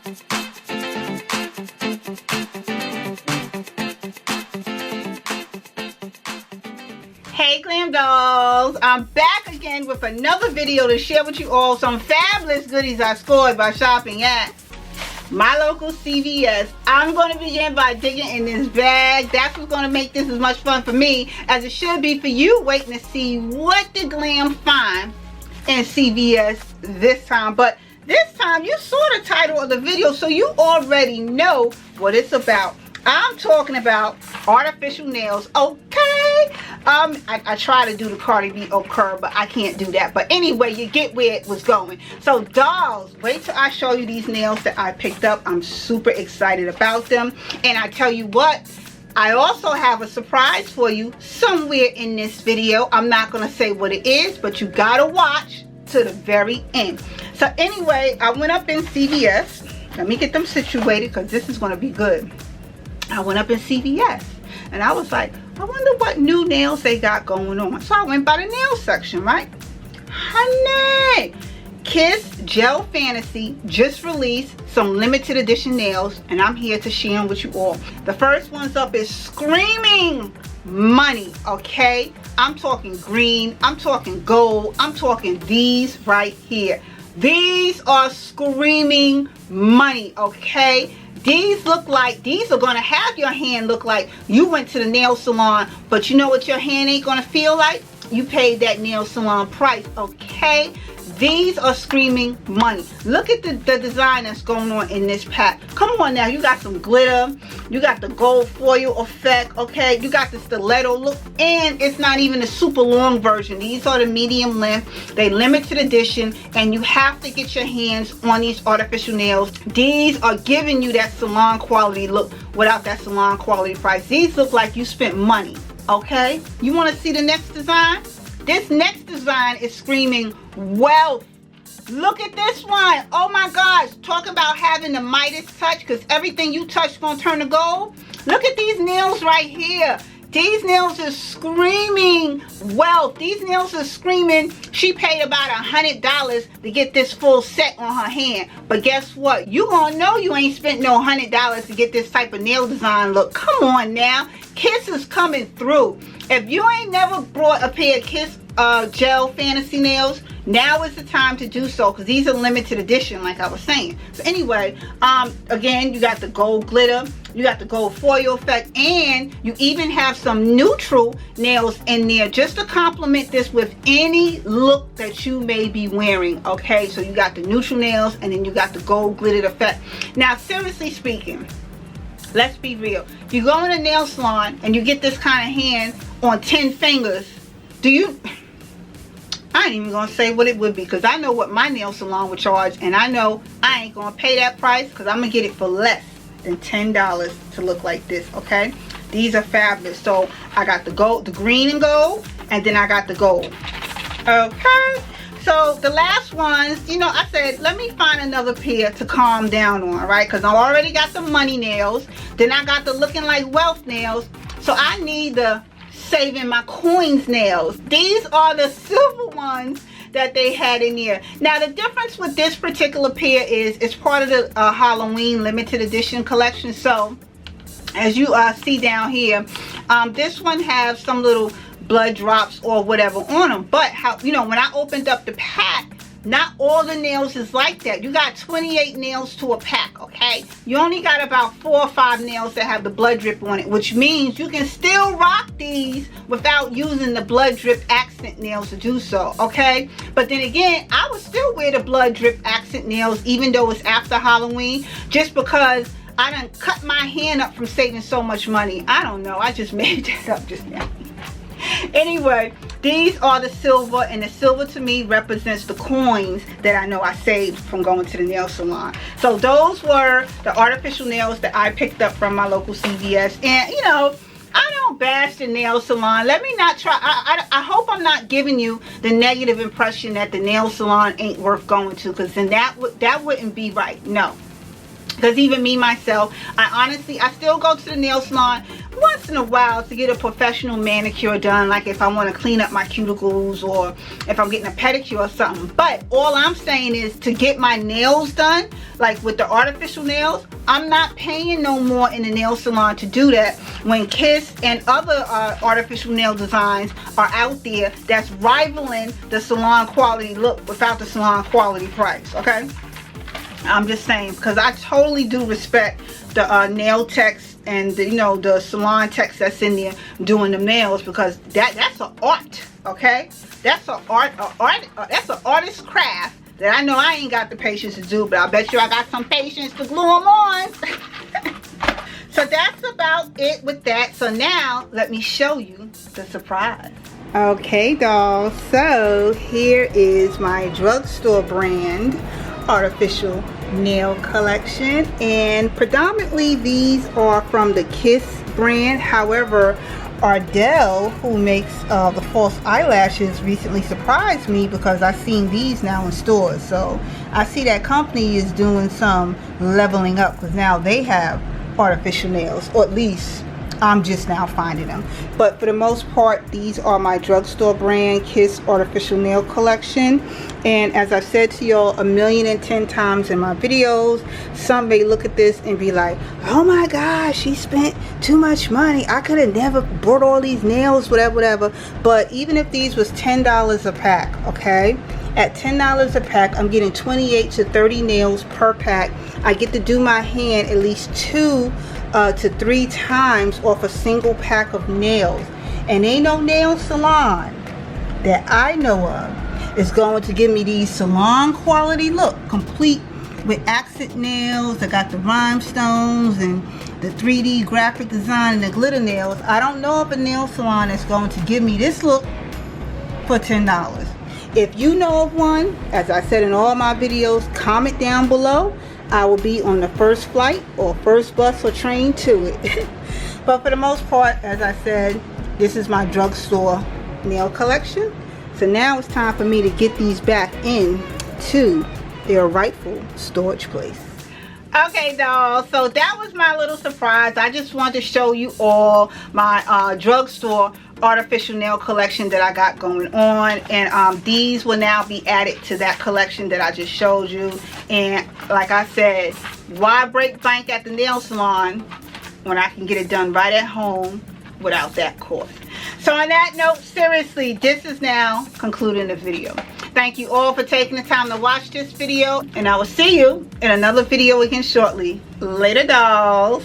Hey Glam Dolls, I'm back again with another video to share with you all some fabulous goodies I scored by shopping at my local CVS. I'm going to begin by digging in this bag. That's what's going to make this as much fun for me as it should be for you, waiting to see what the glam find in CVS this time. But this time you saw the title of the video, so you already know what it's about. I'm talking about artificial nails, okay? I try to do the Cardi B OoooKur, but I can't do that. But anyway, you get where it was going. So dolls, wait till I show you these nails that I picked up. I'm super excited about them. And I tell you what, I also have a surprise for you somewhere in this video. I'm not going to say what it is, but you gotta watch to the very end. So anyway, I went up in CVS. Let me get them situated because this is going to be good. I went up in CVS and I was like, I wonder what new nails they got going on. So I went by the nail section, right? Honey, Kiss Gel Fantasy just released some limited edition nails and I'm here to share them with you all. The first one's up is screaming money, okay? I'm talking green, I'm talking gold, I'm talking these right here. These are screaming money, okay? These look like, these are going to have your hand look like you went to the nail salon, but you know what your hand ain't going to feel like? You paid that nail salon price, okay? These are screaming money. Look at the design that's going on in this pack. Come on now, you got some glitter, you got the gold foil effect, okay? You got the stiletto look, and it's not even a super long version. These are the medium length. They limited edition, and you have to get your hands on these artificial nails. These are giving you that salon quality look without that salon quality price. These look like you spent money, okay? You want to see the next design? This next design is screaming wealth. Look at this one. Oh my gosh. Talk about having the Midas touch, because everything you touch is going to turn to gold. Look at these nails right here. These nails are screaming wealth. These nails are screaming. She paid about $100 to get this full set on her hand. But guess what? You gonna know you ain't spent no $100 to get this type of nail design look. Come on now. Kiss is coming through. If you ain't never brought a pair of Kiss Gel Fantasy nails, now is the time to do so, because these are limited edition, like I was saying. So anyway, again, you got the gold glitter, you got the gold foil effect, and you even have some neutral nails in there just to complement this with any look that you may be wearing, okay? So you got the neutral nails, and then you got the gold glittered effect. Now, seriously speaking, let's be real. You go in a nail salon and you get this kind of hand on 10 fingers, do you... I ain't even gonna say what it would be, because I know what my nail salon would charge, and I know I ain't gonna pay that price, because I'm gonna get it for less than $10 to look like this, okay? These are fabulous. So I got the gold, the green and gold, and then I got the gold, okay? So the last ones, you know, I said let me find another pair to calm down on, right? Because I already got the money nails, then I got the looking like wealth nails, so I need the saving my coins nails. These are the silver ones that they had in here. Now the difference with this particular pair is it's part of the Halloween limited edition collection. So as you see down here, this one has some little blood drops or whatever on them, but how, you know, when I opened up the pack, not all the nails is like that. You got 28 nails to a pack, okay? You only got about 4 or 5 nails that have the blood drip on it, which means you can still rock these without using the blood drip accent nails to do so, okay? But then again, I would still wear the blood drip accent nails even though it's after Halloween, just because I done cut my hand up from saving so much money. I don't know. I just made that up just now. Anyway, these are the silver, and the silver to me represents the coins that I know I saved from going to the nail salon. So those were the artificial nails that I picked up from my local CVS. And you know, I don't bash the nail salon. Let me not try. I hope I'm not giving you the negative impression that the nail salon ain't worth going to, because then that wouldn't be right. No. Because even me myself, I still go to the nail salon once in a while to get a professional manicure done, like if I want to clean up my cuticles or if I'm getting a pedicure or something. But all I'm saying is to get my nails done, like with the artificial nails, I'm not paying no more in the nail salon to do that when Kiss and other artificial nail designs are out there that's rivaling the salon quality look without the salon quality price. Okay, I'm just saying, because I totally do respect the nail techs and the, you know, the salon techs that's in there doing the nails, because that's an art. Okay, that's an art, that's an artist's craft that I know I ain't got the patience to do, but I bet you I got some patience to glue them on. So that's about it with that. So now let me show you the surprise. Okay, dolls, so here is my drugstore brand artificial nail collection, and predominantly these are from the Kiss brand. However, Ardell, who makes the false eyelashes, recently surprised me because I've seen these now in stores. So I see that company is doing some leveling up because now they have artificial nails, or at least I'm just now finding them. But for the most part, these are my drugstore brand Kiss artificial nail collection. And as I've said to y'all 1,000,010 times in my videos, some may look at this and be like, oh my gosh, she spent too much money, I could have never bought all these nails, whatever. But even if these was $10 a pack, okay, at $10 a pack, I'm getting 28 to 30 nails per pack. I get to do my hand at least 2 to 3 times off a single pack of nails. And ain't no nail salon that I know of is going to give me these salon quality look, complete with accent nails. I got the rhinestones and the 3D graphic design and the glitter nails. I don't know of a nail salon that's going to give me this look for $10. If you know of one, as I said in all my videos, comment down below. I will be on the first flight or first bus or train to it. But for the most part, as I said, this is my drugstore nail collection. So now it's time for me to get these back into their rightful storage place. Okay, dolls, so that was my little surprise. I just wanted to show you all my drugstore artificial nail collection that I got going on, and these will now be added to that collection that I just showed you. And like I said, why break bank at the nail salon when I can get it done right at home without that cost? So on that note, seriously, this is now concluding the video. Thank you all for taking the time to watch this video, and I will see you in another video again shortly. Later, dolls.